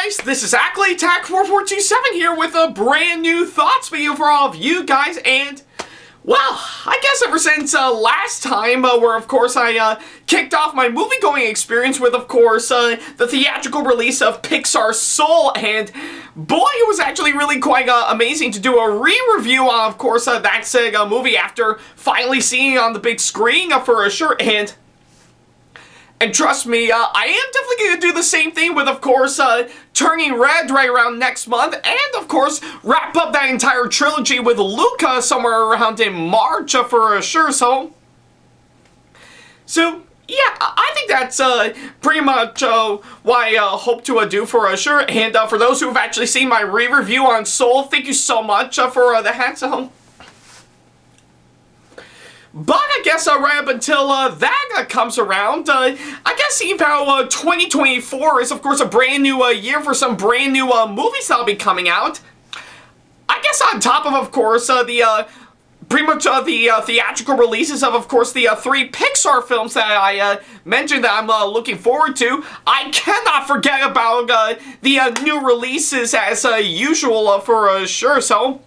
guys, this is Ackleyattack4427 here with a brand new thoughts video for all of you guys, and well, I guess ever since last time, where of course I kicked off my movie-going experience with, of course, the theatrical release of Pixar's Soul, and boy, it was actually really quite amazing to do a re-review on, of course, that said movie after finally seeing it on the big screen for sure, and trust me, I am definitely going to do the same thing with, of course, Turning Red right around next month, and, of course, wrap up that entire trilogy with Luca somewhere around in March for sure, so yeah, I think that's pretty much what I hope to do for sure, and for those who have actually seen my re-review on Soul, thank you so much for the hat, so... But I guess right up until that comes around, I guess seeing how 2024 is, of course, a brand new year for some brand new movies that'll be coming out. I guess on top of course, pretty much the theatrical releases of course, the 3 Pixar films that I mentioned that I'm looking forward to, I cannot forget about the new releases as usual for sure, So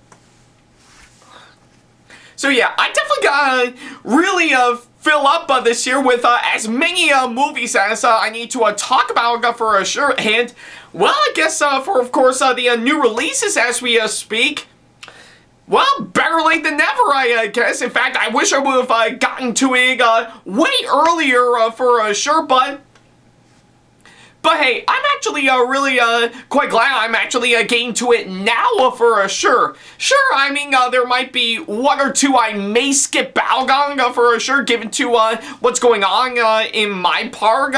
yeah, I definitely gotta really fill up this year with as many movies as I need to talk about for sure, and well, I guess for of course the new releases as we speak, well, better late than never, I guess. In fact, I wish I would have gotten to it way earlier for sure, But hey, I'm actually really quite glad I'm actually getting to it now for sure. Sure, I mean, there might be 1 or 2 I may skip out on for sure, given to what's going on in my part.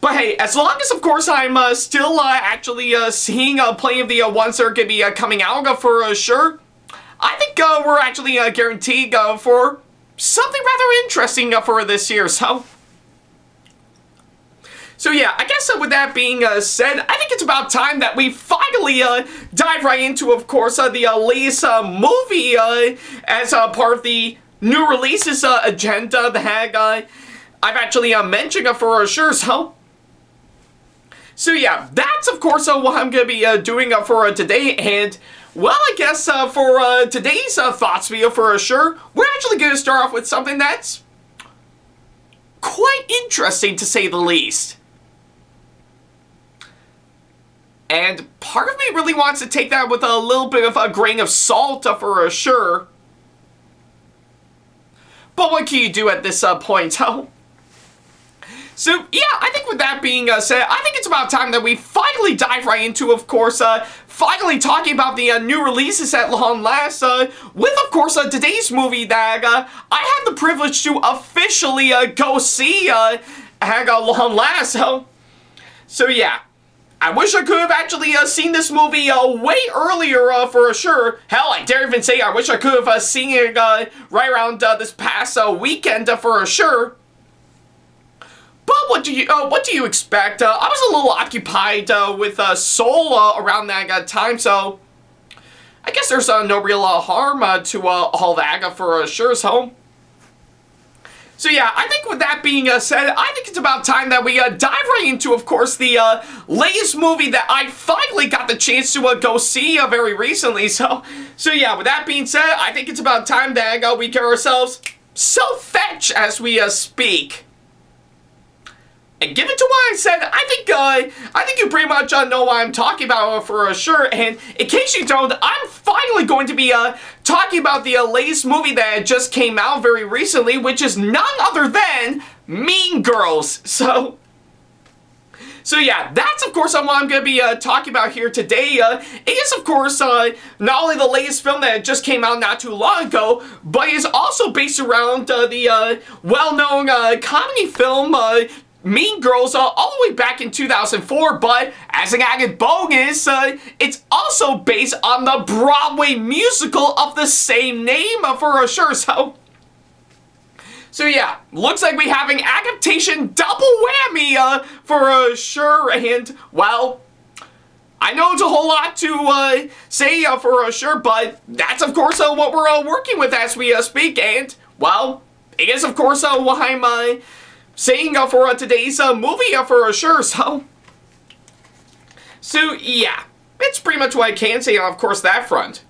But hey, as long as, of course, I'm still actually seeing plenty of the ones that are going to be coming out for sure, I think we're actually guaranteed for something rather interesting for this year, So yeah, I guess with that being said, I think it's about time that we finally dive right into, of course, the latest movie as part of the new releases agenda that I've actually mentioned for sure, So yeah, that's of course what I'm going to be doing for today, and well, I guess for today's thoughts video for sure, we're actually going to start off with something that's quite interesting to say the least. And part of me really wants to take that with a little bit of a grain of salt for sure. But what can you do at this point, So yeah, I think with that being said, I think it's about time that we finally dive right into, of course, finally talking about the new releases at long last, with, of course, today's movie that I had the privilege to officially go see at long last, So yeah. I wish I could have actually seen this movie way earlier for sure. Hell, I dare even say I wish I could have seen it right around this past weekend for sure. But what do you expect? I was a little occupied with Soul around that time, so I guess there's no real harm to all that for sure. So yeah, I think with that being said, I think it's about time that we dive right into, of course, the latest movie that I finally got the chance to go see very recently. So yeah, with that being said, I think it's about time that we get ourselves self-fetch as we speak. And given to what I said, I think you pretty much know what I'm talking about for sure. And in case you don't, I'm finally going to be talking about the latest movie that just came out very recently, which is none other than Mean Girls. So yeah, that's of course what I'm going to be talking about here today. It is of course not only the latest film that just came out not too long ago, but is also based around the well-known comedy film Mean Girls all the way back in 2004, but as an added bonus, it's also based on the Broadway musical of the same name for sure, So yeah, looks like we have an adaptation double whammy for sure, and well, I know it's a whole lot to say for sure, but that's of course what we're working with as we speak, and well, it is of course what I'm saying for today's movie for sure, So, yeah, it's pretty much what I can say on, of course, that front.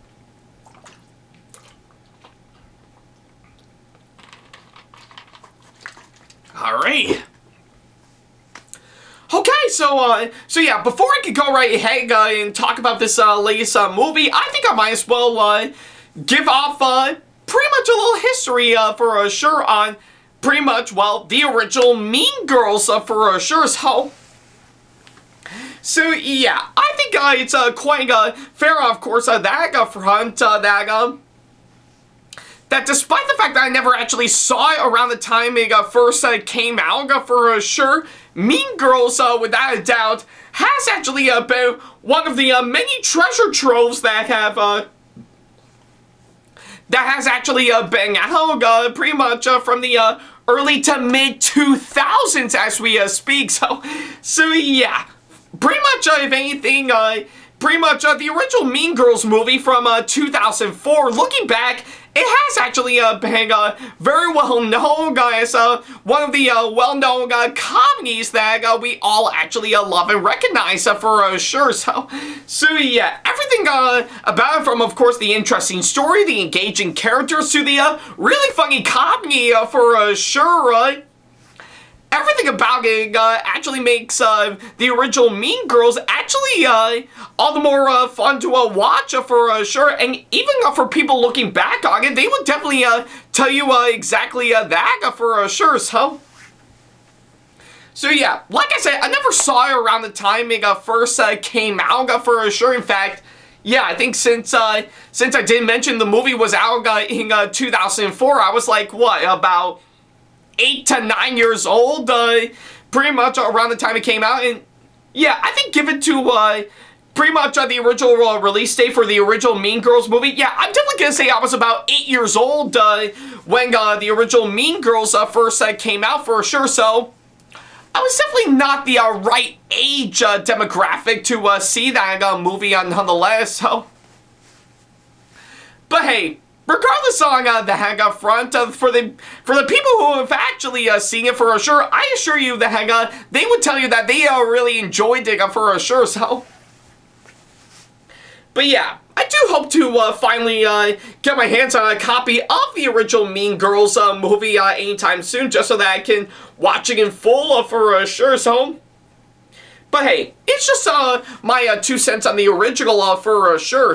Alright. Okay, so yeah, before I could go right ahead and talk about this latest movie, I think I might as well give off pretty much a little history for sure on pretty much, well, the original Mean Girls for sure. So yeah, I think it's quite fair, of course, that front that despite the fact that I never actually saw it around the time it first came out for sure, Mean Girls, without a doubt, has actually been one of the many treasure troves that have that has actually been out pretty much from the early to mid 2000s as we speak. So yeah, pretty much if anything, pretty much the original Mean Girls movie from 2004. Looking back, it has actually been very well known as one of the well-known comedies that we all actually love and recognize for sure. So yeah, everything about it, from of course the interesting story, the engaging characters, to the really funny comedy for sure. Everything about it actually makes the original Mean Girls actually all the more fun to watch for sure. And even for people looking back on it, they would definitely tell you exactly that for sure. So yeah, like I said, I never saw it around the time it first came out for sure. In fact, yeah, I think since I did mention the movie was out in 2004, I was like, what, about 8 to 9 years old, pretty much around the time it came out. And yeah, I think given to pretty much the original release date for the original Mean Girls movie, yeah, I'm definitely gonna say I was about 8 years old when the original Mean Girls first came out for sure. So I was definitely not the right age demographic to see that movie nonetheless. But hey, regardless on the front, for the people who have actually seen it for sure, I assure you that they would tell you that they really enjoyed it for sure. But yeah, I do hope to finally get my hands on a copy of the original Mean Girls movie anytime soon, just so that I can watch it in full for sure. But hey, it's just my 2 cents on the original for sure.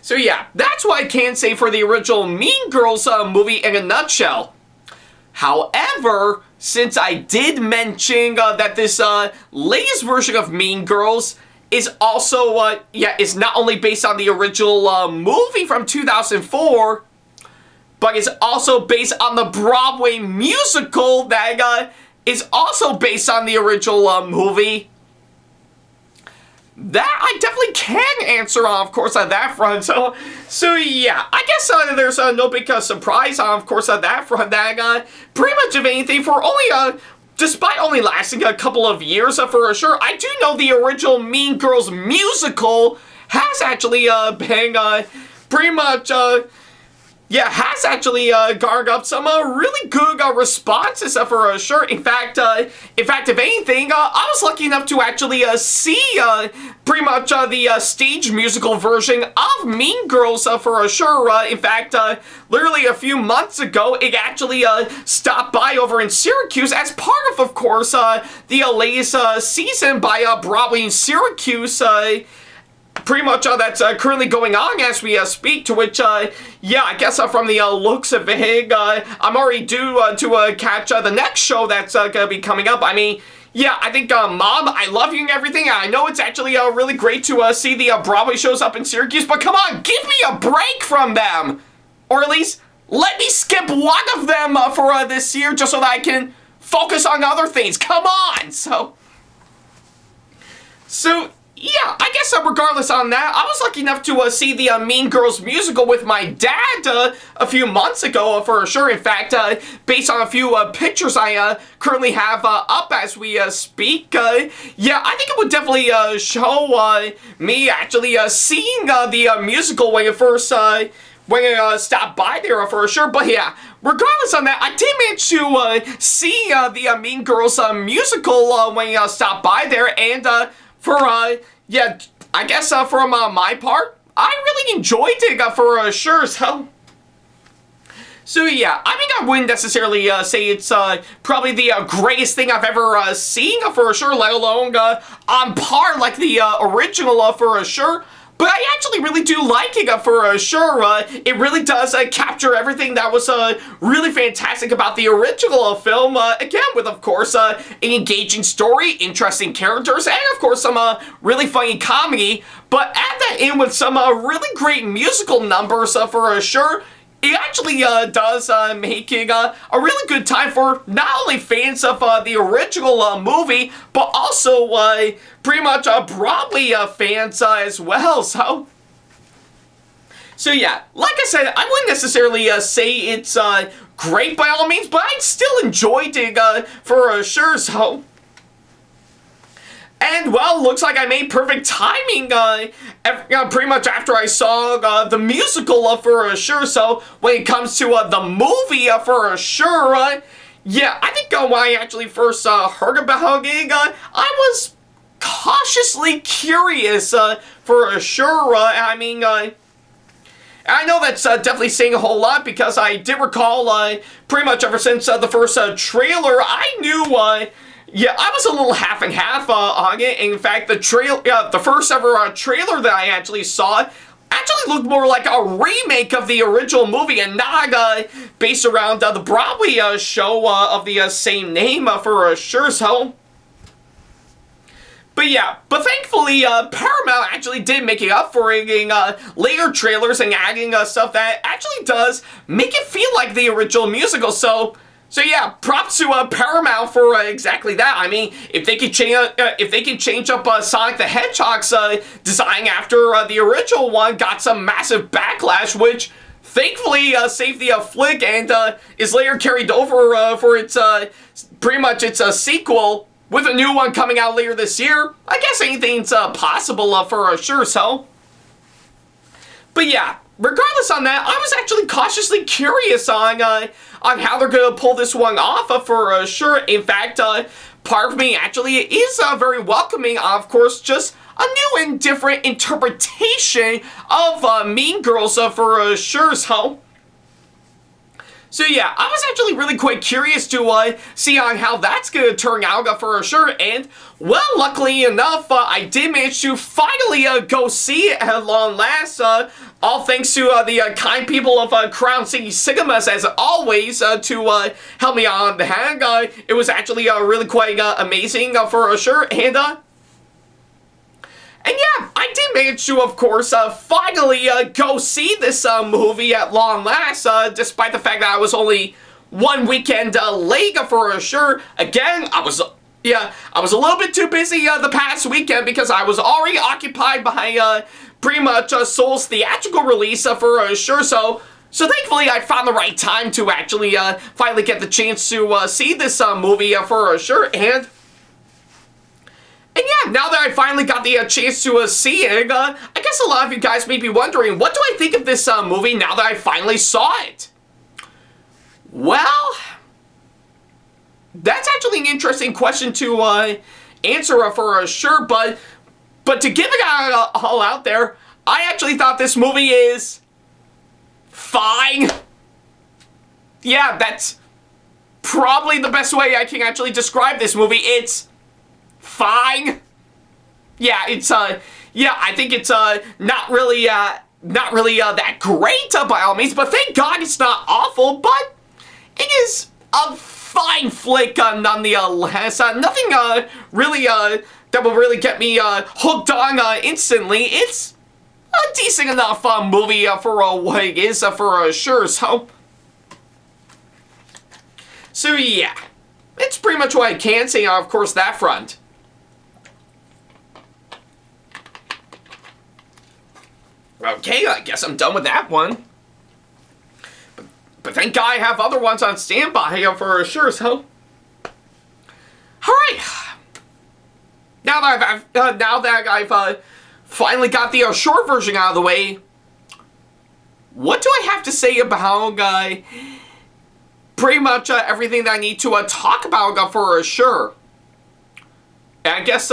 So yeah, that's what I can say for the original Mean Girls movie in a nutshell. However, since I did mention that this latest version of Mean Girls is also, is not only based on the original movie from 2004, but is also based on the Broadway musical that is also based on the original movie. That I definitely can answer on, of course, on that front. So yeah, I guess there's no big surprise on, of course, on that front. That pretty much of anything for only despite only lasting a couple of years for sure, I do know the original Mean Girls musical has actually been pretty much has actually garnered up some really good responses for sure. In fact, if anything, I was lucky enough to actually see pretty much the stage musical version of Mean Girls for sure. In fact, literally a few months ago, it actually stopped by over in Syracuse as part of course, the latest season by Broadway in Syracuse. Pretty much that's currently going on as we speak, to which, yeah, I guess from the looks of it, I'm already due to catch the next show that's going to be coming up. I mean, yeah, I think, Mom, I love you and everything. I know it's actually really great to see the Broadway shows up in Syracuse, but come on, give me a break from them! Or at least, let me skip one of them for this year, just so that I can focus on other things. Come on! So yeah, I guess regardless on that, I was lucky enough to see the Mean Girls musical with my dad a few months ago for sure. In fact, based on a few pictures I currently have up as we speak, yeah, I think it would definitely show me actually seeing the musical when it first when I stopped by there for sure. But yeah, regardless on that, I did manage to see the Mean Girls musical when I stopped by there, and yeah, I guess from my part, I really enjoyed it for sure. So yeah, I mean, I wouldn't necessarily say it's probably the greatest thing I've ever seen for sure, let alone on par like the original for sure. But I actually really do like it for sure. It really does capture everything that was really fantastic about the original film. Again, with of course an engaging story, interesting characters, and of course some really funny comedy. But add that in with some really great musical numbers for sure. It actually does make it a really good time for not only fans of the original movie, but also pretty much Broadway fans as well. So yeah, like I said, I wouldn't necessarily say it's great by all means, but I still enjoyed it for sure. So. And, well, looks like I made perfect timing pretty much after I saw the musical for sure. So, when it comes to the movie for sure, yeah, I think when I actually first heard about it, I was cautiously curious for sure. I mean, I know that's definitely saying a whole lot, because I did recall pretty much ever since the first trailer, I knew yeah, I was a little half and half on it. In fact, the first ever trailer that I actually saw actually looked more like a remake of the original movie and not based around the Broadway show of the same name for sure. So, but yeah, but thankfully Paramount actually did make it up for it in later trailers and adding stuff that actually does make it feel like the original musical. So yeah, props to Paramount for exactly that. I mean, if they can change up Sonic the Hedgehog's design after the original one got some massive backlash, which thankfully saved the flick and is later carried over for its pretty much its sequel with a new one coming out later this year. I guess anything's possible for sure. So, but yeah. Regardless on that, I was actually cautiously curious on how they're going to pull this one off for sure. In fact, part of me actually is very welcoming, of course, just a new and different interpretation of Mean Girls for sure. So yeah, I was actually really quite curious to see on how that's going to turn out for sure. And, well, luckily enough, I did manage to finally go see it at long last. All thanks to the kind people of Crown City Cinemas, as always, to help me on the hang. It was actually really quite amazing for sure. And yeah, I did manage to, of course, finally go see this movie at long last, despite the fact that I was only one weekend late for sure. Again, I was a little bit too busy the past weekend because I was already occupied by pretty much Soul's theatrical release for sure. So thankfully, I found the right time to actually finally get the chance to see this movie for sure. And yeah, now that I finally got the chance to see it, I guess a lot of you guys may be wondering, what do I think of this movie now that I finally saw it? Well, that's actually an interesting question to answer for sure, but to give it all out there, I actually thought this movie is fine. Yeah, that's probably the best way I can actually describe this movie. It's fine. Yeah, it's yeah, I think it's not really that great by all means, but thank God it's not awful. But it is a fine flick nonetheless. Nothing really that will really get me hooked on instantly. It's a decent enough movie for what it is for sure. So yeah, it's pretty much what I can say on, of course, that front. Okay, I guess I'm done with that one. But thank God I have other ones on standby for sure, so. Alright. Now that I've finally got the short version out of the way, what do I have to say about pretty much everything that I need to talk about for sure? I guess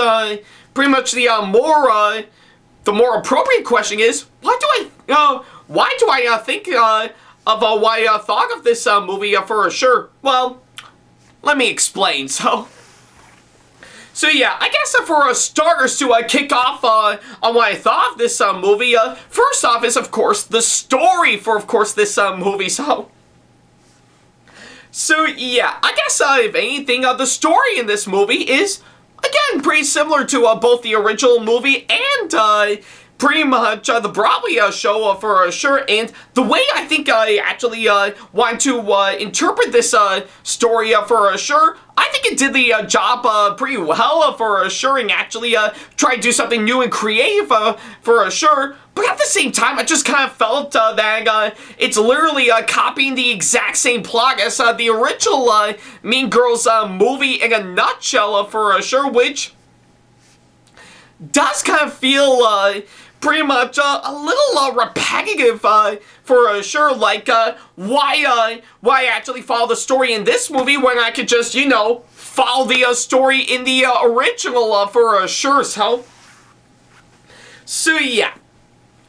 pretty much the more appropriate question is, why do I think why I thought of this movie for sure? Well, let me explain. So yeah, I guess for starters to kick off on what I thought of this movie, first off is of course the story for of course this movie. So yeah, I guess if anything, the story in this movie is again pretty similar to both the original movie and pretty much the Broadway show for sure. And the way I think I actually want to interpret this story for sure, I think it did the job pretty well for sure, and actually try to do something new and creative for sure. But at the same time, I just kind of felt that it's literally copying the exact same plot as the original Mean Girls movie in a nutshell for sure, which does kind of feel pretty much a little repetitive for sure. Like, why actually follow the story in this movie when I could just, you know, follow the story in the original for sure. So yeah.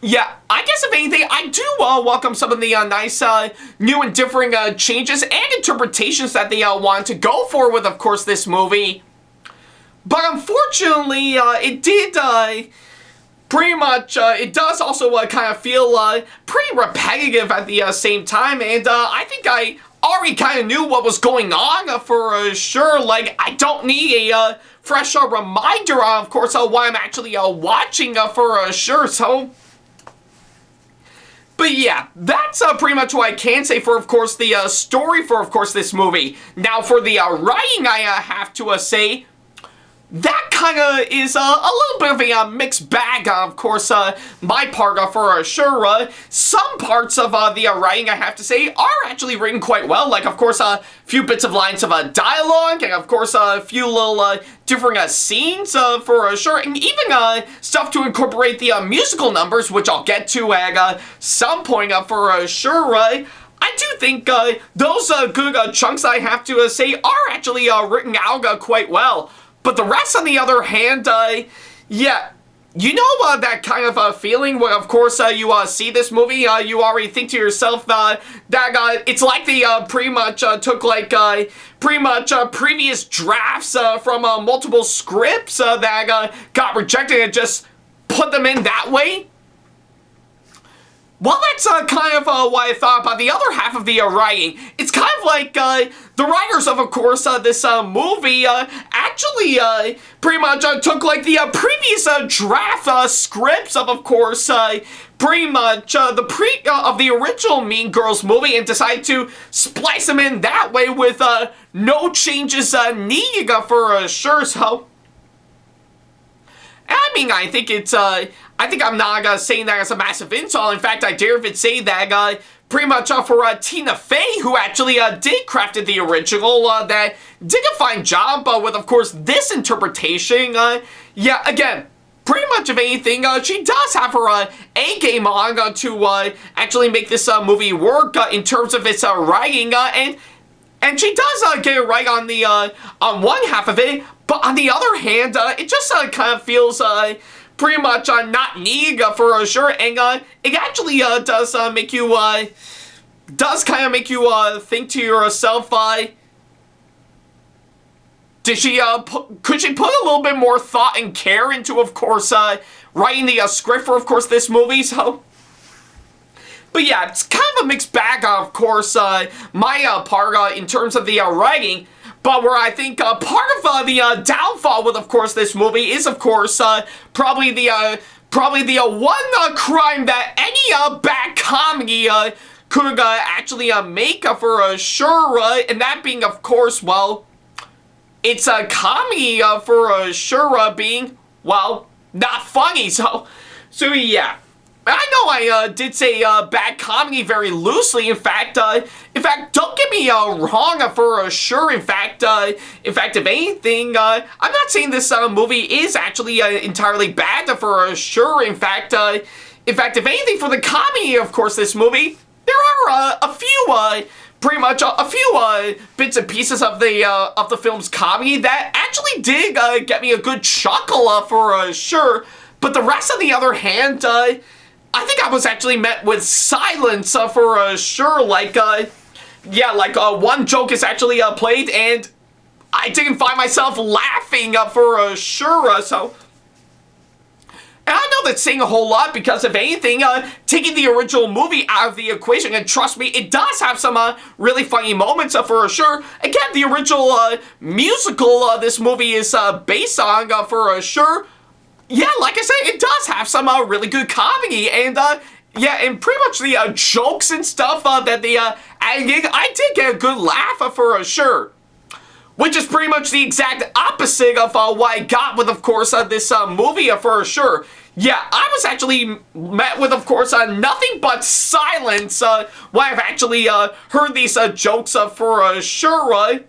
Yeah, I guess if anything, I do welcome some of the nice, new and different changes and interpretations that they want to go for with, of course, this movie. But unfortunately, it did pretty much, it does also kind of feel pretty repetitive at the same time, and I think I already kind of knew what was going on for sure. Like, I don't need a fresh reminder on, of course, why I'm actually watching for sure. But yeah, that's pretty much what I can say for, of course, the story for, of course, this movie. Now, for the writing, I have to say, that kind of is a little bit of a mixed bag, of course, my part for sure. Some parts of the writing, I have to say, are actually written quite well. Like, of course, a few bits of lines of dialogue, and of course, a few little different scenes for sure, and even stuff to incorporate the musical numbers, which I'll get to at some point for sure. I do think those good chunks, I have to say, are actually written out quite well. But the rest, on the other hand, yeah, you know that kind of feeling where, of course, you see this movie, you already think to yourself that it's like they pretty much took, like, pretty much previous drafts from multiple scripts that got rejected and just put them in that way. Well, that's kind of what I thought about the other half of the writing. It's kind of like the writers of course, this movie actually pretty much took like the previous draft scripts of course, pretty much of the original Mean Girls movie and decided to splice them in that way with no changes needed for sure. I mean, I think it's, I think I'm not saying that as a massive insult. In fact, I dare even say that pretty much for Tina Fey, who actually did crafted the original, that did a fine job with, of course, this interpretation. Yeah, again, pretty much if anything, she does have her A-game on to actually make this movie work in terms of its writing, and she does get it right on the on one half of it. But on the other hand, it just kind of feels pretty much not needed for sure, and it actually does make you does kind of make you think to yourself, did she could she put a little bit more thought and care into, of course, writing the script for, of course, this movie? But yeah, it's kind of a mixed bag, of course, my part in terms of the writing. But where I think part of the downfall with, of course, this movie is, of course, probably the one crime that any bad comedy could actually make for sure, and that being, of course, well, it's a comedy for sure being, well, not funny. So yeah. I know I did say bad comedy very loosely. In fact, don't get me wrong for sure. In fact, if anything, I'm not saying this movie is actually entirely bad for sure. In fact, in fact, if anything, for the comedy, of course, this movie, there are a few, pretty much a few bits and pieces of the film's comedy that actually did get me a good chuckle for sure. But the rest, on the other hand, I think I was actually met with silence for sure. Like, yeah, like one joke is actually played, and I didn't find myself laughing for sure. So. And I know that's saying a whole lot because, if anything, taking the original movie out of the equation, and trust me, it does have some really funny moments for sure. Again, the original musical this movie is based on for sure. Yeah, like I said, it does have some really good comedy, and yeah, and pretty much the jokes and stuff that they added in, I did get a good laugh for sure. Which is pretty much the exact opposite of what I got with, of course, this movie for sure. Yeah, I was actually met with, of course, nothing but silence when I've actually heard these jokes for sure.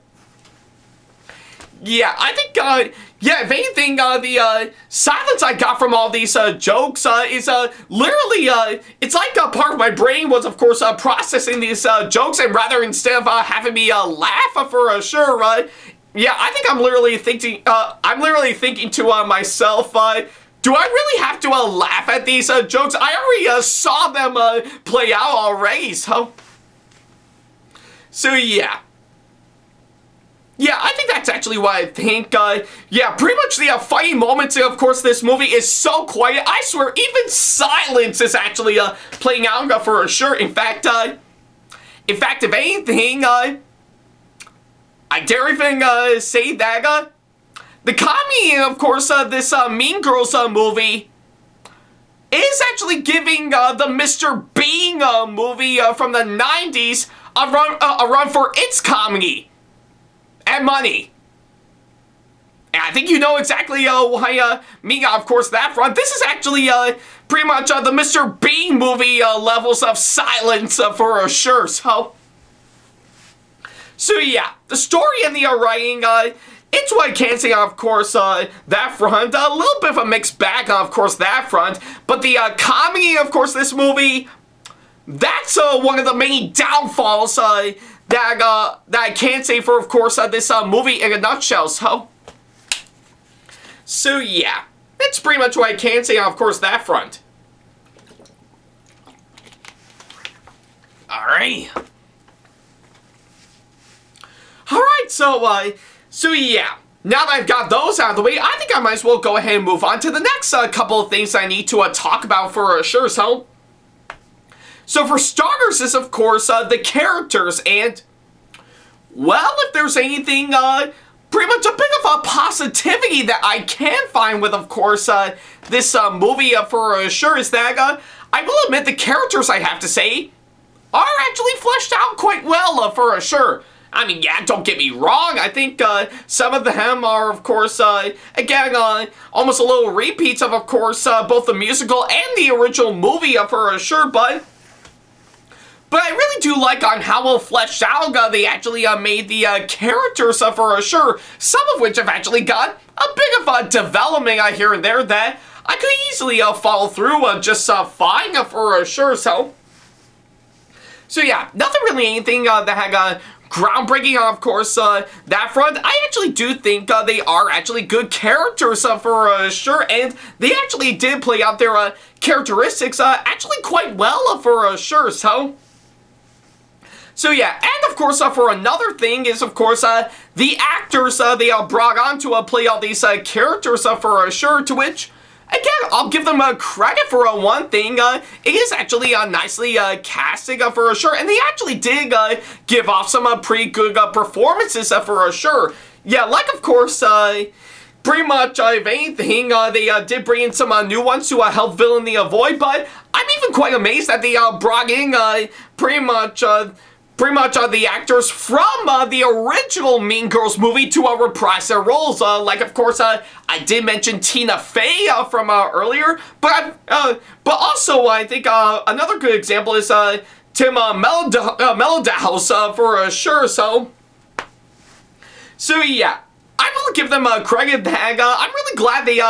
Yeah, I think, yeah, if anything, the silence I got from all these jokes is literally, it's like a part of my brain was, of course, processing these jokes, and rather, instead of having me laugh for sure, yeah, I think I'm literally thinking to myself, do I really have to laugh at these jokes? I already saw them play out already, so yeah. Yeah, I think that's actually what I think. Yeah, pretty much the funny moments, of course, this movie is so quiet. I swear, even silence is actually playing out for sure. In fact, if anything, I dare even say that the comedy, of course, this Mean Girls movie is actually giving the Mr. Bean movie from the 90s a run for its comedy and money. And I think you know exactly why me, of course, that front. This is actually pretty much the Mr. Bean movie levels of silence for sure. So yeah, the story and the writing, it's what I can say, of course, that front. A little bit of a mixed bag, of course, that front. But the comedy, of course, this movie, that's one of the main downfalls that I can say for, of course, this movie in a nutshell. So yeah, that's pretty much what I can say on, of course, that front. Alright. Alright, so yeah. Now that I've got those out of the way, I think I might as well go ahead and move on to the next couple of things I need to talk about for sure. So for starters is, of course, the characters, and, well, if there's anything, pretty much a bit of a positivity that I can find with, of course, this movie for sure is that, I will admit the characters, I have to say, are actually fleshed out quite well for sure. I mean, yeah, don't get me wrong, I think some of them are, of course, again, almost a little repeats of course, both the musical and the original movie for sure, but I really do like on how well fleshed out they actually made the characters for sure, some of which have actually got a bit of a development here and there that I could easily follow through just fine for sure, so yeah, nothing really anything that had groundbreaking, of course, that front. I actually do think they are actually good characters for sure, and they actually did play out their characteristics actually quite well for sure, so yeah, and of course, for another thing is, of course, the actors they brought on to play all these characters for sure, to which, again, I'll give them credit for one thing. It is actually nicely casting for sure, and they actually did give off some pretty good performances for sure. Yeah, like, of course, pretty much, if anything, they did bring in some new ones to help fill in the void, but I'm even quite amazed that they brought in pretty much the actors from the original Mean Girls movie to reprise their roles. Like, of course, I did mention Tina Fey from earlier, but also I think another good example is Tim Melendow's for sure. So yeah, I will give them credit that I'm really glad they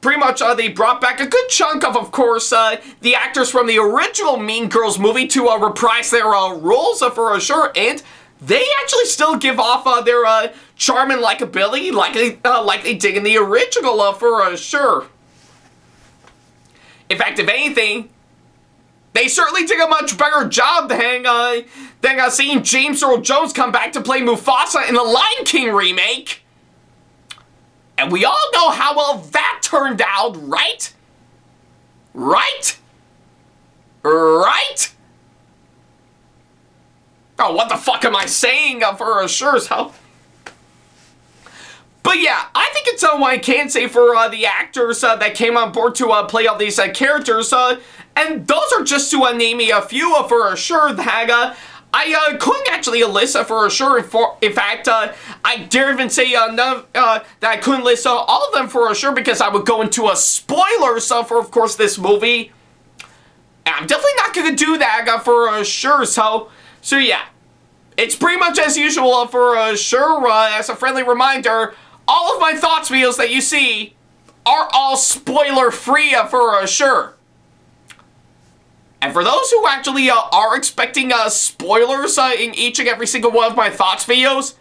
pretty much they brought back a good chunk of course, the actors from the original Mean Girls movie to reprise their roles for sure, and they actually still give off their charm and likability like they did in the original for sure. In fact, if anything, they certainly did a much better job than seeing James Earl Jones come back to play Mufasa in the Lion King remake. And we all know how well that turned out, right? Right? Right? Oh, what the fuck am I saying for sure as hell? But yeah, I think it's what I can say for the actors that came on board to play all these characters. And those are just to name me a few for sure that I couldn't actually list for sure. In fact, I dare even say that I couldn't list all of them for sure because I would go into spoilers for, of course, this movie. And I'm definitely not going to do that for sure. So yeah, it's pretty much as usual for sure. As a friendly reminder, all of my thoughts videos that you see are all spoiler-free for sure. And for those who actually are expecting spoilers in each and every single one of my thoughts videos,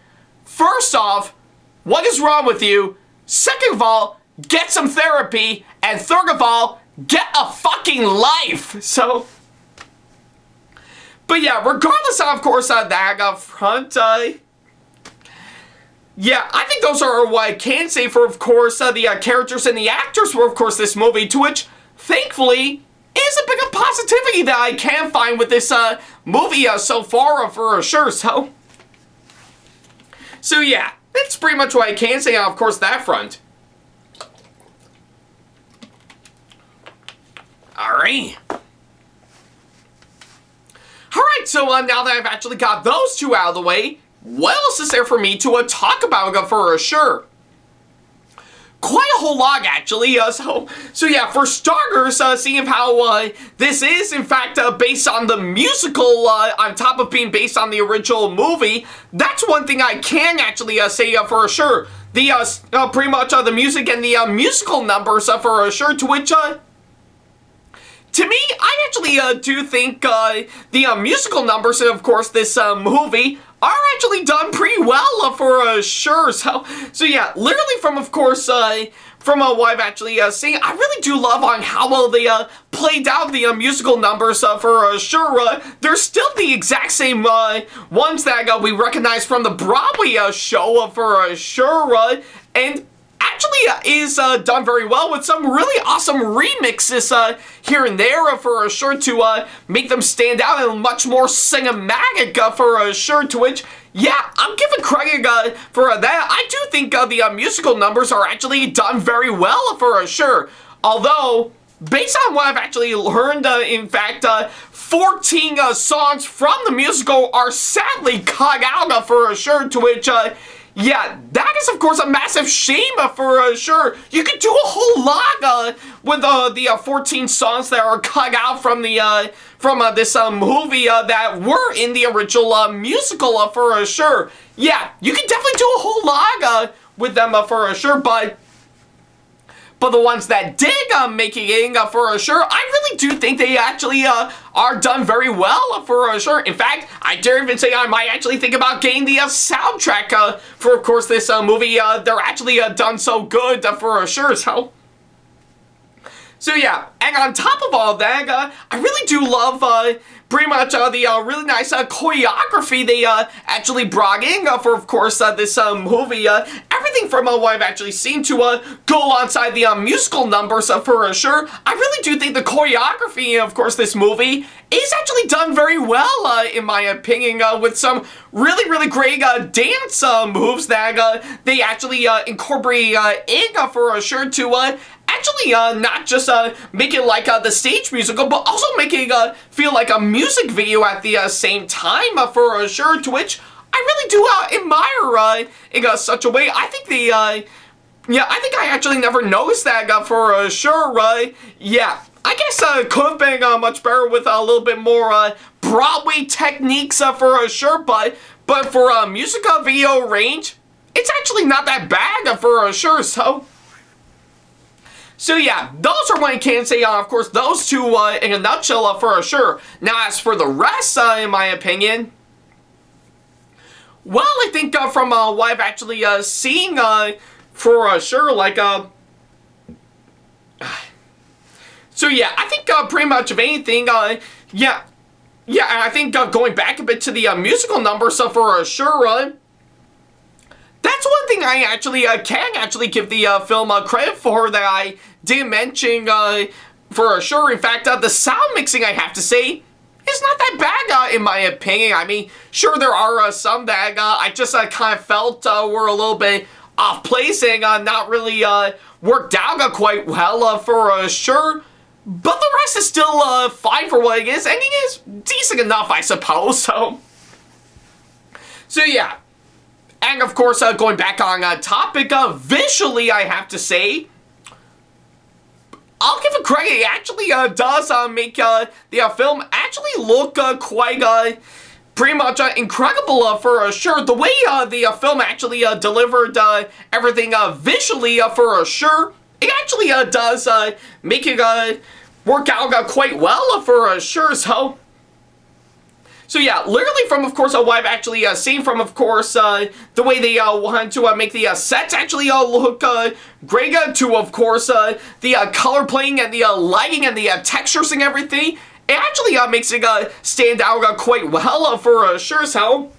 first off, what is wrong with you? Second of all, get some therapy. And third of all, get a fucking life. So, but yeah, regardless of course, that front, yeah, I think those are what I can say for, of course, the characters and the actors for, of course, this movie, to which, thankfully, is a bit of positivity that I can find with this movie so far for sure. So yeah, that's pretty much what I can say on, of course, that front. Alright. Alright, so now that I've actually got those two out of the way, what else is there for me to talk about for sure? Quite a whole lot, actually. So yeah, for starters, seeing how this is, in fact, based on the musical, on top of being based on the original movie, that's one thing I can actually say for sure. The, pretty much the music and the musical numbers for sure, to which, to me, I actually do think the musical numbers, of course, this movie are actually done pretty well for sure. So yeah, literally from, of course, from what I've actually seen, I really do love on how well they played out the musical numbers for sure. They're still the exact same ones that we recognize from the Broadway show for sure, and actually is done very well with some really awesome remixes here and there for sure to make them stand out and much more cinematic for sure, to which, yeah, I'm giving credit for that. I do think the musical numbers are actually done very well for sure, although based on what I've actually learned, in fact, 14 songs from the musical are sadly cut out for sure, to which, yeah, that is, of course, a massive shame for sure. You could do a whole lot with the 14 songs that are cut out from the this movie that were in the original musical for sure. Yeah, you can definitely do a whole lot with them for sure, but the ones that did make it in for sure, I really do think they actually are done very well for sure. In fact, I dare even say I might actually think about getting the soundtrack for, of course, this movie. They're actually done so good for sure. So yeah, and on top of all that, I really do love pretty much the really nice choreography they actually brought in for, of course, this movie. Everything from what I've actually seen to go alongside the musical numbers for sure. I really do think the choreography, of course, this movie is actually done very well, in my opinion, with some really, really great dance moves that they actually incorporate in for sure to actually not just make it like the stage musical, but also make it feel like a music video at the same time for sure, to which I really do admire in such a way. I think the yeah, I think I actually never noticed that for sure. Yeah, I guess could have been much better with a little bit more Broadway techniques for sure, but for music video range, it's actually not that bad for sure. So yeah, those are what I can say, of course, those two in a nutshell for sure. Now as for the rest, in my opinion, well, I think from what I've actually seen for sure, like, so yeah, I think pretty much of anything, yeah, and I think going back a bit to the musical numbers for sure, that's one thing I actually can actually give the film credit for that I didn't mention for sure. In fact, the sound mixing, I have to say, is not that bad in my opinion. I mean, sure, there are some that I just kind of felt were a little bit off place and not really worked out quite well for sure. But the rest is still fine for what it is, and it is decent enough, I suppose. So yeah. And of course, going back on topic, visually, I have to say, I'll give it credit. It actually does make the film actually look quite pretty much incredible for sure. The way the film actually delivered everything visually for sure, it actually does make it work out quite well for sure. So yeah, literally from, of course, what I've actually seen from, of course, the way they want to make the sets actually look great, to, of course, the color playing and the lighting and the textures and everything, it actually makes it stand out quite well for sure. So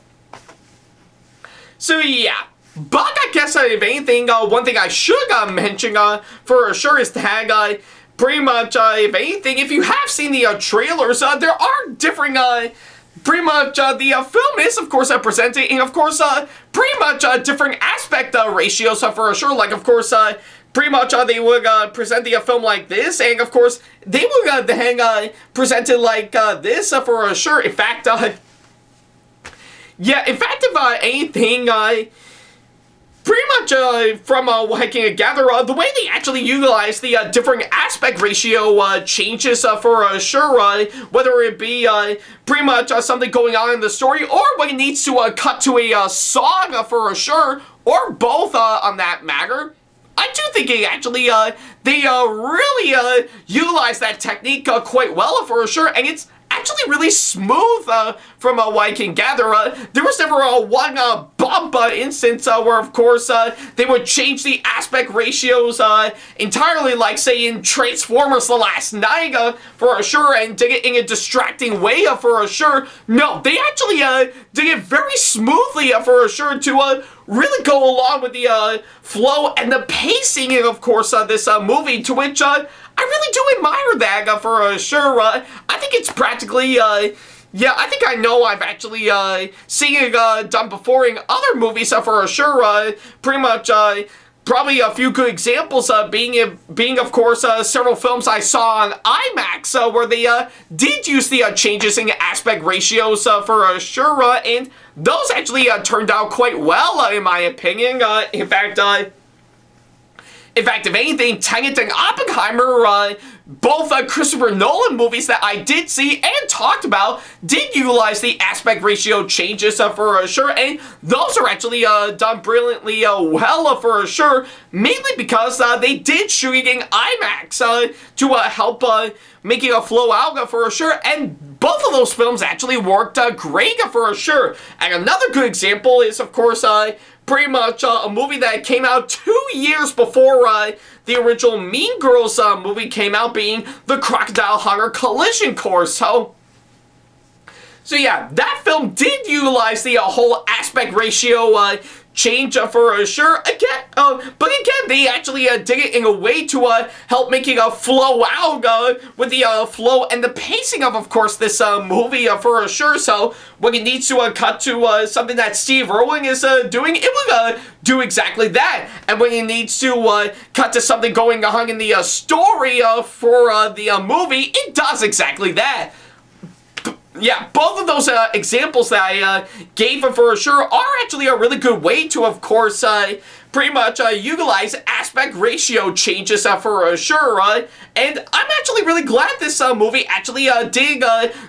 yeah. But I guess, if anything, one thing I should mention for sure is that pretty much, if anything, if you have seen the trailers, there are differing pretty much, the film is, of course, presented in, of course, pretty much different aspect ratios for sure. Like, of course, pretty much they would present the film like this, and, of course, they would then present it like this for sure. In fact, yeah, in fact, if anything, pretty much from what I can gather, the way they actually utilize the different aspect ratio changes for sure, whether it be pretty much something going on in the story, or when it needs to cut to a song for sure, or both on that matter. I do think it actually, they really utilize that technique quite well for sure, and it's actually really smooth from what I can gather. There was never one bump instance where, of course, they would change the aspect ratios entirely, like, say, in Transformers The Last Night for sure, and did it in a distracting way for sure. No, they actually did it very smoothly for sure to really go along with the flow and the pacing of course, this movie, to which I really do admire that for sure. I think it's practically, yeah, I think I know I've actually seen it done before in other movies for sure. Pretty much, probably a few good examples being of course, several films I saw on IMAX where they did use the changes in aspect ratios for sure, and those actually turned out quite well in my opinion. In fact, if anything, Tenet and Oppenheimer, both Christopher Nolan movies that I did see and talked about, did utilize the aspect ratio changes for sure, and those are actually done brilliantly well for sure, mainly because they did shoot it in IMAX to help make it flow out for sure, and both of those films actually worked great for sure. And another good example is, of course, pretty much a movie that came out 2 years before the original Mean Girls movie came out, being The Crocodile Hunter Collision Course. So yeah, that film did utilize the whole aspect ratio change for sure. Again, but again, they actually did it in a way to help making a flow out with the flow and the pacing of course, this movie for sure. So when it needs to cut to something that Steve Irwin is doing, it will do exactly that. And when it needs to cut to something going on in the story for the movie, it does exactly that. Yeah, both of those examples that I gave for sure are actually a really good way to, of course, pretty much utilize aspect ratio changes for sure. And I'm actually really glad this movie actually did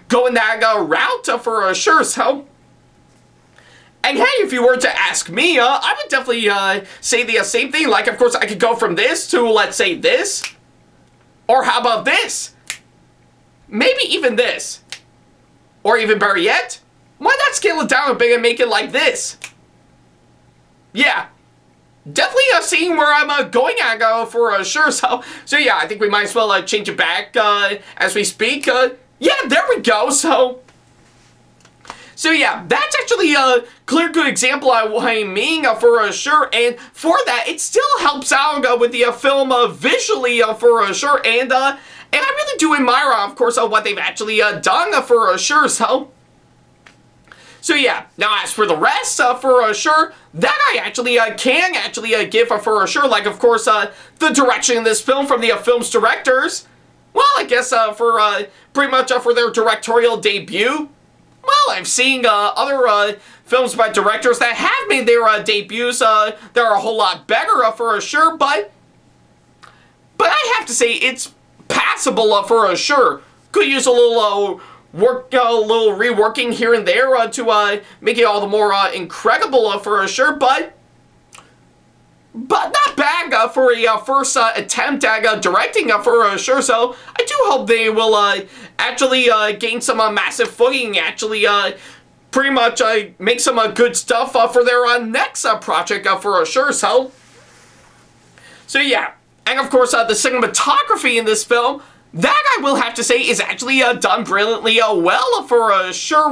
go in that route for sure. So, and hey, if you were to ask me, I would definitely say the same thing. Like, of course, I could go from this to, let's say, this. Or how about this? Maybe even this. Or even better yet, why not scale it down a bit and make it like this? Yeah. Definitely seeing where I'm going at for sure. So yeah, I think we might as well change it back as we speak. Yeah, there we go. So yeah, that's actually a clear good example of what I mean for sure. And for that, it still helps out with the film visually for sure. And I really do admire, of course, what they've actually done for sure. So yeah, now as for the rest, for sure, that I actually can actually give for sure, like of course the direction in this film from the film's directors. Well, I guess for pretty much for their directorial debut. Well, I've seen other films by directors that have made their debuts that are a whole lot better for sure, but I have to say it's passable for sure. Could use a little little reworking here and there to make it all the more incredible for sure, but not bad for a first attempt at directing for sure. So I do hope they will actually gain some massive footing, actually pretty much make some good stuff for their next project for sure. So yeah, and of course the cinematography in this film, that I will have to say is actually done brilliantly well for sure.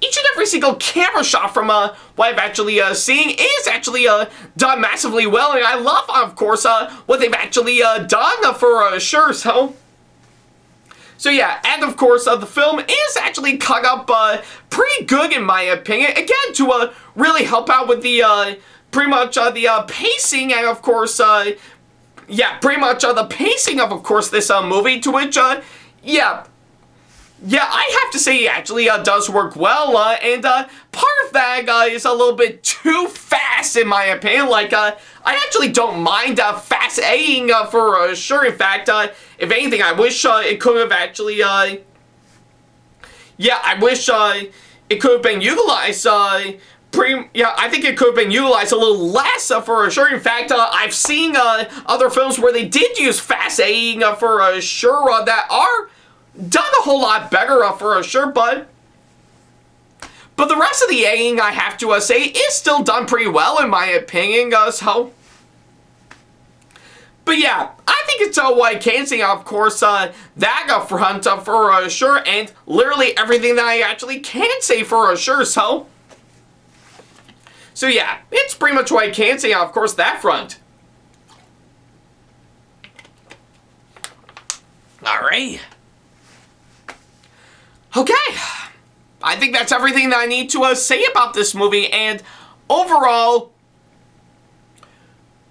Each and every single camera shot from what I've actually seen is actually done massively well, and I love, of course, what they've actually done for sure. So yeah, and of course the film is actually cut up pretty good in my opinion. Again, to really help out with the pretty much the pacing, and of course yeah, pretty much the pacing of course, this movie, to which, yeah, I have to say it actually does work well, and part of that is a little bit too fast, in my opinion. Like, I actually don't mind fast A-ing for sure. In fact, if anything, I wish it could have actually, yeah, I wish it could have been utilized, yeah, I think it could have been utilized a little less for sure. In fact, I've seen other films where they did use fast A-ing for sure that are done a whole lot better for sure, but the rest of the A-ing, I have to say, is still done pretty well in my opinion. So, but yeah, I think it's what I can say, of course, that front for sure, and literally everything that I actually can say for sure. So yeah, it's pretty much what I can say, of course, that front. Alright. Okay. I think that's everything that I need to say about this movie, and overall,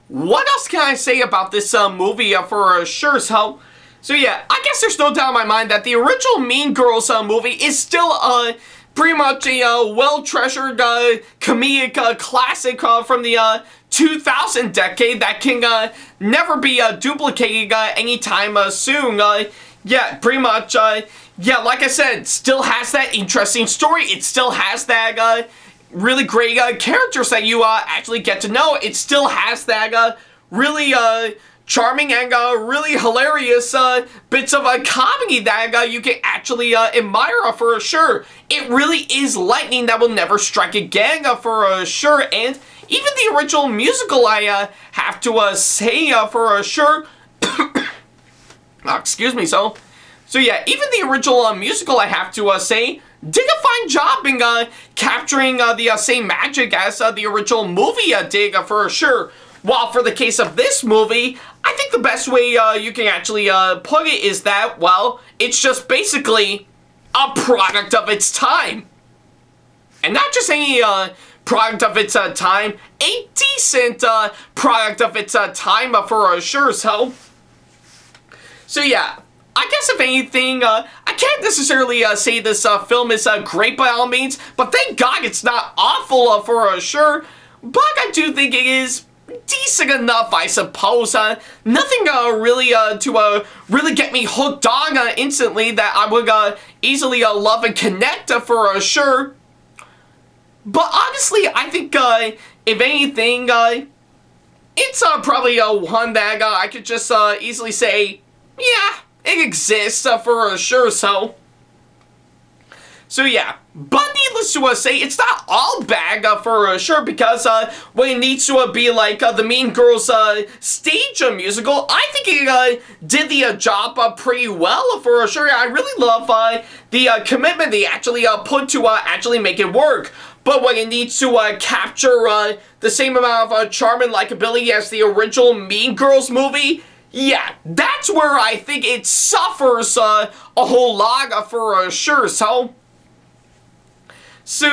what else can I say about this movie for sure? So yeah, I guess there's no doubt in my mind that the original Mean Girls movie is still pretty much a well-treasured comedic classic from the 2000 decade that can never be duplicated anytime soon. Yeah, pretty much, yeah, like I said, it still has that interesting story. It still has that really great characters that you actually get to know. It still has that really charming and really hilarious bits of comedy that you can actually admire for sure. It really is lightning that will never strike again for sure. And even the original musical, I have to say for sure. Excuse me. So yeah, even the original musical, I have to say, did a fine job in capturing the same magic as the original movie did for sure. While for the case of this movie, I think the best way you can actually put it is that, well, it's just basically a product of its time. And not just any product of its time, a decent product of its time for sure. So yeah, I guess if anything, I can't necessarily say this film is great by all means, but thank God it's not awful for sure. But I do think it is decent enough, I suppose. Nothing really to really get me hooked on instantly that I would easily love and connect for sure. But honestly, I think if anything, it's probably one that I could just easily say, yeah, it exists for sure, So yeah, but needless to say, it's not all bad for sure, because when it needs to be like the Mean Girls stage musical, I think it did the job pretty well for sure. I really love the commitment they actually put to actually make it work. But when it needs to capture the same amount of charm and likability as the original Mean Girls movie, yeah, that's where I think it suffers a whole lot for sure, So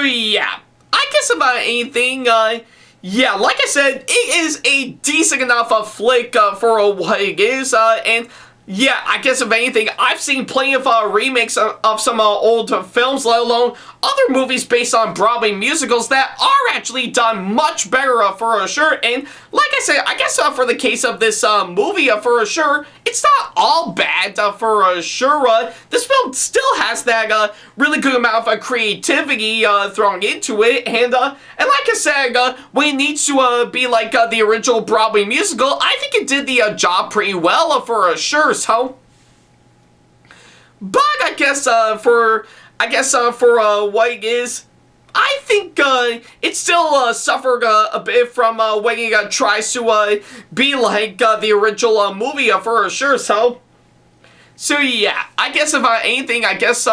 yeah, I guess about anything, yeah, like I said, it is a decent enough flick for what it is, and yeah, I guess if anything, I've seen plenty of remakes of some old films, let alone other movies based on Broadway musicals that are actually done much better for sure. And like I said, I guess for the case of this movie for sure, it's not all bad for sure. This film still has that really good amount of creativity thrown into it, and like I said, when it needs to be like the original Broadway musical, I think it did the job pretty well for sure. But I guess for what it is, I think it still suffered a bit from when it tries to be like the original movie for sure. So yeah, I guess if anything, I guess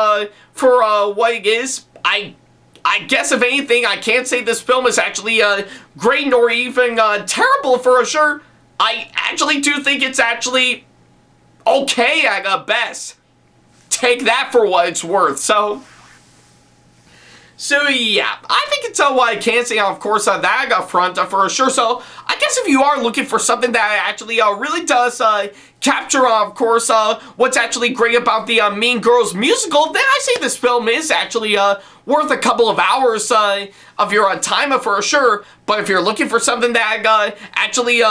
for what it is, I guess if anything, I can't say this film is actually great nor even terrible for sure. I actually do think it's actually okay at best. Take that for what it's worth. So yeah, I think it's what I can say, of course, that front for sure. So I guess if you are looking for something that actually really does capture, of course, what's actually great about the Mean Girls musical, then I say this film is actually worth a couple of hours of your time for sure. But if you're looking for something that actually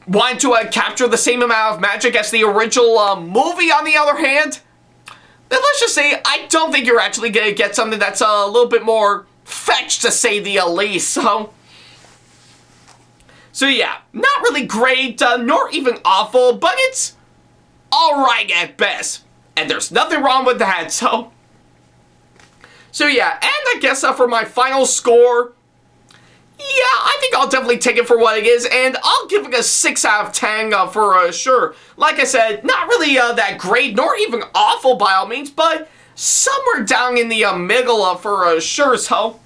wanted to capture the same amount of magic as the original movie, on the other hand, then let's just say I don't think you're actually going to get something that's a little bit more fetched, to say the least. So yeah, not really great, nor even awful, but it's alright at best. And there's nothing wrong with that, so yeah, and I guess for my final score, yeah, I think I'll definitely take it for what it is, and I'll give it a 6 out of 10 for sure. Like I said, not really that great, nor even awful by all means, but somewhere down in the middle for sure. So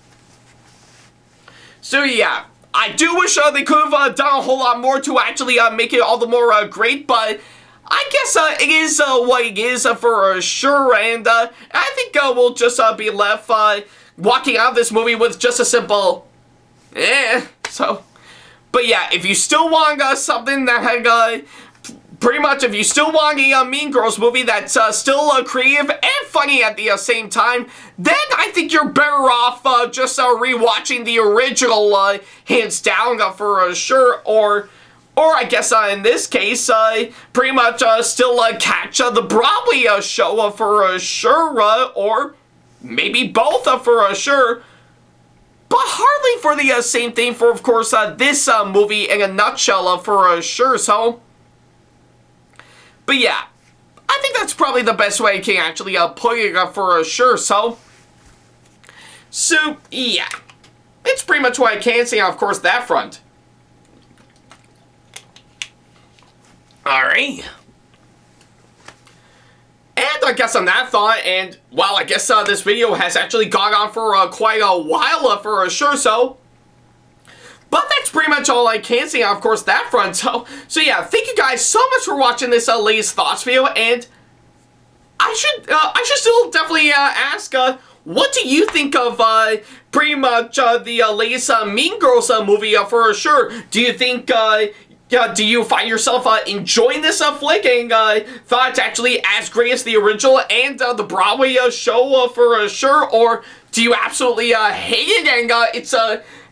yeah, I do wish they could have done a whole lot more to actually make it all the more great, but I guess it is what it is for sure, and I think we'll just be left walking out of this movie with just a simple but yeah, if you still want something that had pretty much, if you still want a Mean Girls movie that's still creative and funny at the same time, then I think you're better off just rewatching the original, hands down for sure, or I guess in this case, pretty much still catch the Broadway show for sure, or maybe both for sure. But hardly for the same thing for, of course, this movie in a nutshell for sure, so. But yeah, I think that's probably the best way I can actually put it for sure, so. So, yeah. It's pretty much what I can say on, of course, that front. Alright. And I guess on that thought, and well, I guess this video has actually gone on for quite a while for sure, so. But that's pretty much all I can say on, of course, that front. So yeah, thank you guys so much for watching this latest thoughts video, and I should still definitely ask, what do you think of pretty much the latest Mean Girls movie for sure? Do you think do you find yourself enjoying this flick and thought it's actually as great as the original and the Broadway show for sure? Or do you absolutely hate it and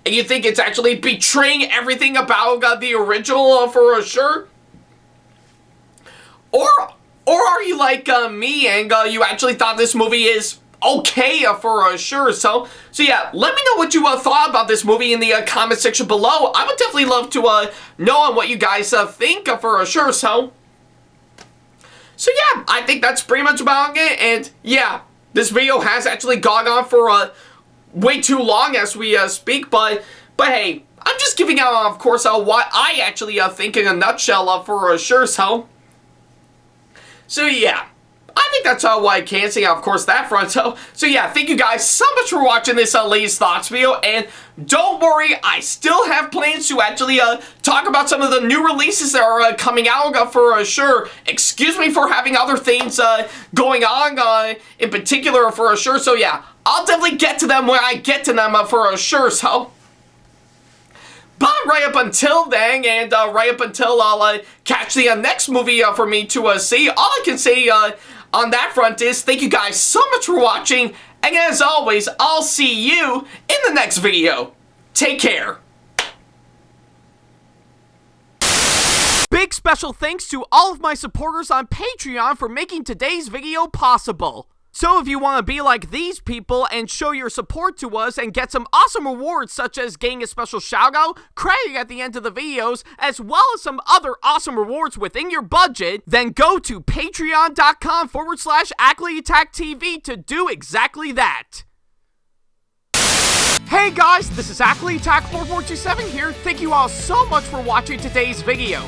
and you think it's actually betraying everything about the original for sure? Or are you like me and you actually thought this movie is okay for sure? So yeah, let me know what you thought about this movie in the comment section below. I would definitely love to know on what you guys think for sure. So So yeah, I think that's pretty much about it, and yeah, this video has actually gone on for way too long as we speak, but hey, I'm just giving out, of course, what I actually think in a nutshell for sure, so yeah. I think that's what I can say, of course, that front. So yeah, thank you guys so much for watching this latest thoughts video, and don't worry, I still have plans to actually talk about some of the new releases that are coming out for sure. Excuse me for having other things going on in particular for sure. So yeah, I'll definitely get to them when I get to them for sure. So. But right up until then, and right up until I'll catch the next movie for me to see, all I can say on that front is thank you guys so much for watching, and as always, I'll see you in the next video. Take care. Big special thanks to all of my supporters on Patreon for making today's video possible. So if you want to be like these people and show your support to us and get some awesome rewards such as getting a special shoutout, credit at the end of the videos, as well as some other awesome rewards within your budget, then go to patreon.com/Ackleyattack427TV to do exactly that. Hey guys, this is Ackleyattack4427 here. Thank you all so much for watching today's video.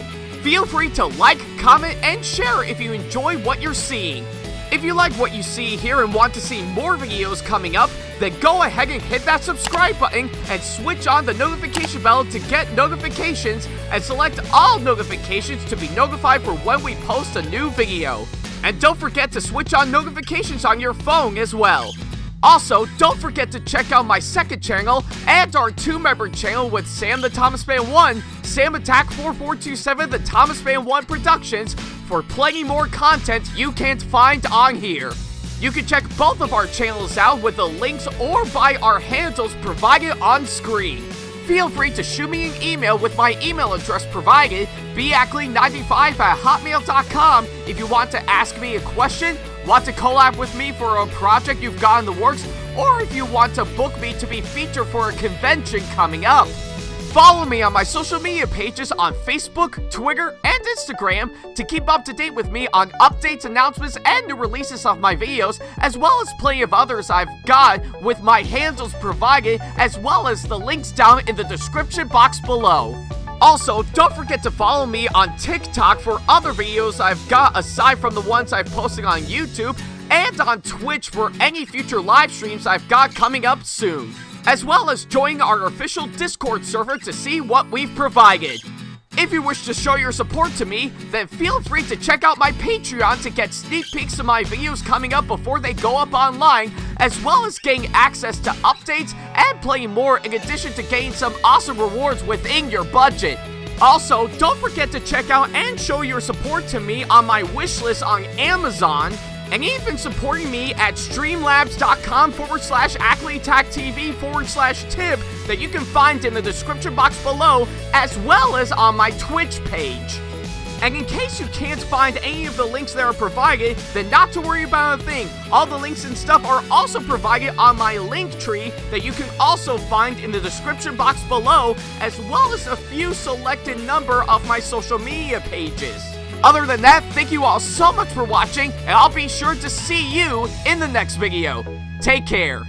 Feel free to like, comment, and share if you enjoy what you're seeing. If you like what you see here and want to see more videos coming up, then go ahead and hit that subscribe button and switch on the notification bell to get notifications, and select all notifications to be notified for when we post a new video. And don't forget to switch on notifications on your phone as well. Also, don't forget to check out my second channel and our 2-member channel with Sam the Thomas Fan 1, SamAttack4427TheThomasFan1 Productions, for plenty more content you can't find on here. You can check both of our channels out with the links or by our handles provided on screen. Feel free to shoot me an email with my email address provided, backley95@hotmail.com, if you want to ask me a question, want to collab with me for a project you've got in the works, or if you want to book me to be featured for a convention coming up. Follow me on my social media pages on Facebook, Twitter, and Instagram to keep up to date with me on updates, announcements, and new releases of my videos, as well as plenty of others I've got with my handles provided, as well as the links down in the description box below. Also, don't forget to follow me on TikTok for other videos I've got aside from the ones I've posted on YouTube, and on Twitch for any future live streams I've got coming up soon, as well as join our official Discord server to see what we've provided. If you wish to show your support to me, then feel free to check out my Patreon to get sneak peeks of my videos coming up before they go up online, as well as getting access to updates and plenty more, in addition to getting some awesome rewards within your budget. Also, don't forget to check out and show your support to me on my wishlist on Amazon, and even supporting me at streamlabs.com/AckleyattackTV/tip that you can find in the description box below, as well as on my Twitch page. And in case you can't find any of the links that are provided, then not to worry about a thing. All the links and stuff are also provided on my link tree that you can also find in the description box below, as well as a few selected number of my social media pages. Other than that, thank you all so much for watching, and I'll be sure to see you in the next video. Take care.